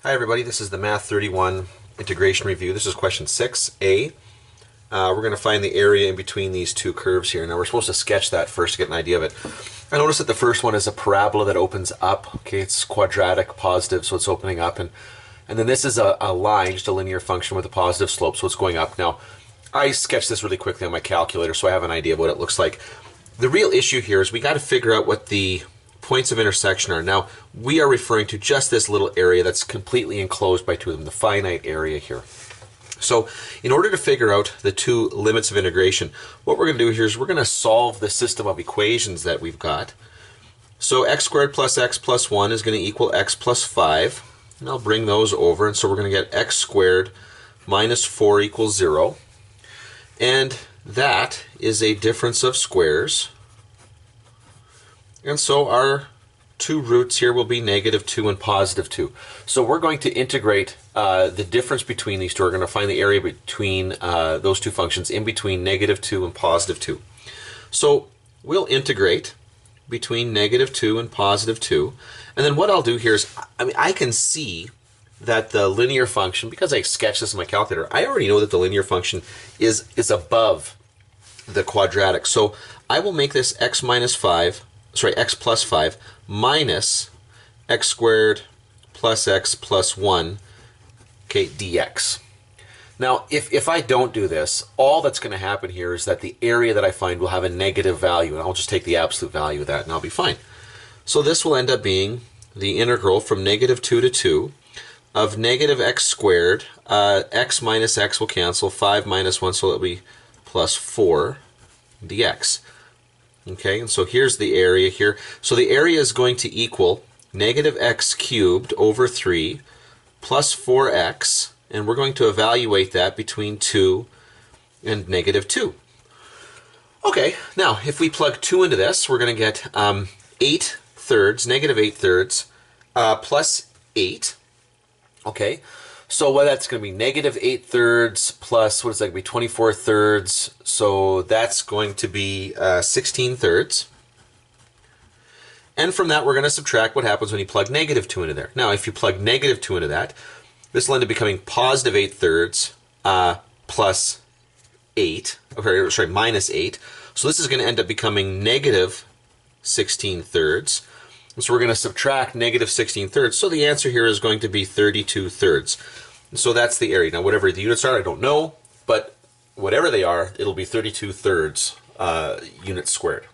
Hi everybody, this is the Math 31 integration review. This is question 6a. We're going to find the area in between these two curves here. Now we're supposed to sketch that first to get an idea of it. I notice that the first one is a parabola that opens up. Okay, it's quadratic, positive, so it's opening up. And then this is a line, just a linear function with a positive slope, so it's going up. Now, I sketched this really quickly on my calculator, so I have an idea of what it looks like. The real issue here is we got to figure out what the points of intersection are. Now, we are referring to just this little area that's completely enclosed by two of them, the finite area here. So, in order to figure out the two limits of integration, what we're going to do here is we're going to solve the system of equations that we've got. So, x squared plus x plus 1 is going to equal x plus 5. And I'll bring those over, and so we're going to get x squared minus 4 equals 0. And that is a difference of squares. And so our two roots here will be negative 2 and positive 2. So we're going to integrate the difference between these two. We're going to find the area between those two functions in between negative 2 and positive 2. So we'll integrate between negative 2 and positive 2. And then what I'll do here is, I can see that the linear function, because I sketched this in my calculator, I already know that the linear function is above the quadratic. So I will make this x plus 5 minus x squared plus x plus 1, okay, dx. Now, if I don't do this, all that's going to happen here is that the area that I find will have a negative value, and I'll just take the absolute value of that, and I'll be fine. So this will end up being the integral from negative 2 to 2 of negative x squared. X minus x will cancel, 5 minus 1, so it'll be plus 4 dx. Okay, and so here's the area here. So the area is going to equal negative x cubed over 3 plus 4x, and we're going to evaluate that between 2 and negative 2. Okay, now if we plug 2 into this, we're going to get 8 thirds, negative 8 thirds, plus 8. Okay, so what that's going to be negative 8 thirds plus, what is that going to be, 24 thirds. So that's going to be 16 thirds. And from that, we're going to subtract what happens when you plug negative 2 into there. Now, if you plug negative 2 into that, this will end up becoming positive 8 thirds plus 8, okay, sorry, minus 8. So this is going to end up becoming negative 16 thirds. So we're going to subtract negative 16 thirds. So the answer here is going to be 32 thirds. So that's the area. Now, whatever the units are, I don't know, but whatever they are, it'll be 32 thirds units squared.